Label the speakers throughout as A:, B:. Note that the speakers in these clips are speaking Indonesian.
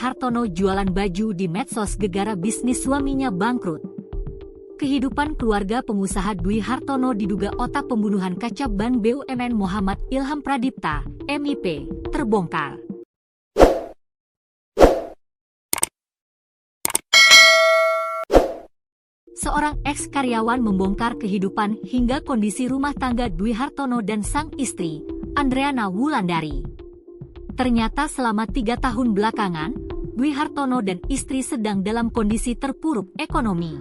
A: Hartono jualan baju di medsos gegara bisnis suaminya bangkrut. Kehidupan keluarga pengusaha Dwi Hartono diduga otak pembunuhan kaca ban BUMN Muhammad Ilham Pradipta, MIP, terbongkar. Seorang eks-karyawan membongkar kehidupan hingga kondisi rumah tangga Dwi Hartono dan sang istri, Andreana Wulandari. Ternyata selama 3 tahun belakangan, Dwi Hartono dan istri sedang dalam kondisi terpuruk ekonomi.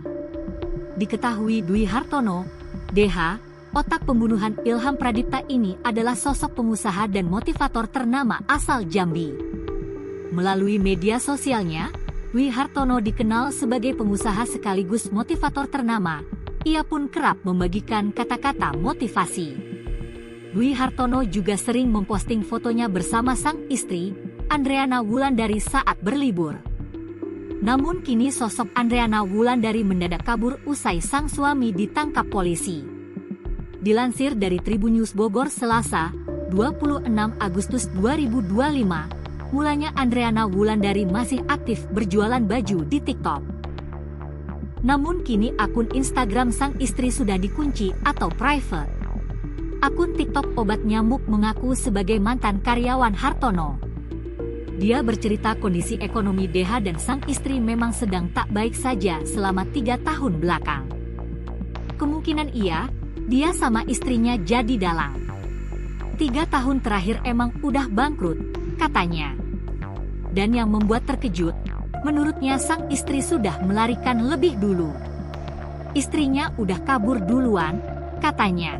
A: Diketahui Dwi Hartono, DH, otak pembunuhan Ilham Pradipta ini adalah sosok pengusaha dan motivator ternama asal Jambi. Melalui media sosialnya, Dwi Hartono dikenal sebagai pengusaha sekaligus motivator ternama. Ia pun kerap membagikan kata-kata motivasi. Dwi Hartono juga sering memposting fotonya bersama sang istri, Andreana Wulandari saat berlibur. Namun kini sosok Andreana Wulandari mendadak kabur usai sang suami ditangkap polisi. Dilansir dari Tribun News Bogor Selasa, 26 Agustus 2025, mulanya Andreana Wulandari masih aktif berjualan baju di TikTok. Namun kini akun Instagram sang istri sudah dikunci atau private. Akun TikTok Obat Nyamuk mengaku sebagai mantan karyawan Hartono. Dia bercerita kondisi ekonomi DH dan sang istri memang sedang tak baik saja selama 3 tahun belakang. Kemungkinan dia sama istrinya jadi dalang. 3 tahun terakhir emang udah bangkrut, katanya. Dan yang membuat terkejut, menurutnya sang istri sudah melarikan lebih dulu. Istrinya udah kabur duluan, katanya.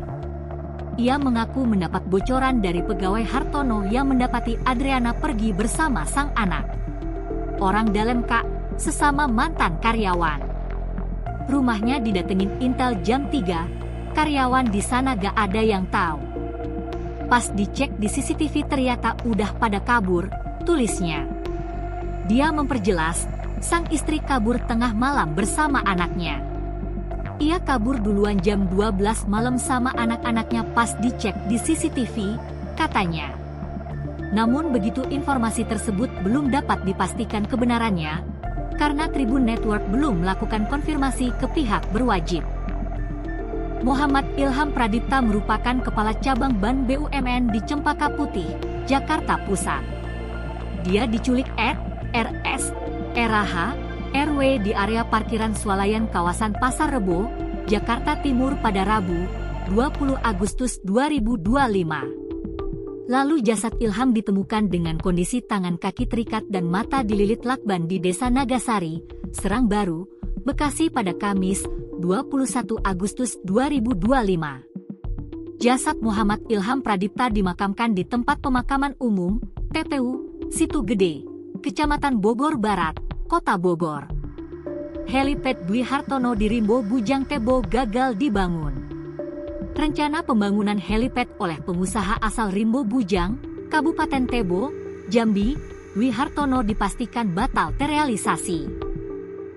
A: Ia mengaku mendapat bocoran dari pegawai Hartono yang mendapati Andreana pergi bersama sang anak. Orang dalam Kak, sesama mantan karyawan. Rumahnya didatengin intel jam 3, karyawan di sana gak ada yang tahu. Pas dicek di CCTV ternyata udah pada kabur, tulisnya. Dia memperjelas, sang istri kabur tengah malam bersama anaknya. Ia kabur duluan jam 12 malam sama anak-anaknya pas dicek di CCTV, katanya. Namun begitu informasi tersebut belum dapat dipastikan kebenarannya, karena Tribun Network belum melakukan konfirmasi ke pihak berwajib. Muhammad Ilham Pradipta merupakan kepala cabang ban BUMN di Cempaka Putih, Jakarta Pusat. Dia diculik RS, RH, RW di area parkiran swalayan kawasan Pasar Rebo, Jakarta Timur pada Rabu, 20 Agustus 2025. Lalu jasad Ilham ditemukan dengan kondisi tangan kaki terikat dan mata dililit lakban di Desa Nagasari, Serang Baru, Bekasi pada Kamis, 21 Agustus 2025. Jasad Muhammad Ilham Pradipta dimakamkan di tempat pemakaman umum, TPU, Situ Gede, Kecamatan Bogor Barat, Kota Bogor. Helipad Dwi Hartono di Rimbo Bujang Tebo gagal dibangun. Rencana pembangunan helipad oleh pengusaha asal Rimbo Bujang, Kabupaten Tebo, Jambi, Dwi Hartono dipastikan batal terrealisasi.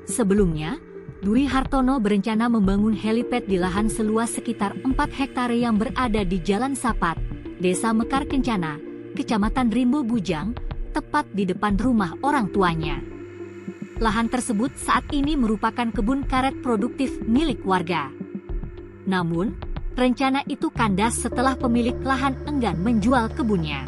A: Sebelumnya, Dwi Hartono berencana membangun helipad di lahan seluas sekitar 4 hektare yang berada di Jalan Sapat, Desa Mekar Kencana, Kecamatan Rimbo Bujang, tepat di depan rumah orang tuanya. Lahan tersebut saat ini merupakan kebun karet produktif milik warga. Namun, rencana itu kandas setelah pemilik lahan enggan menjual kebunnya.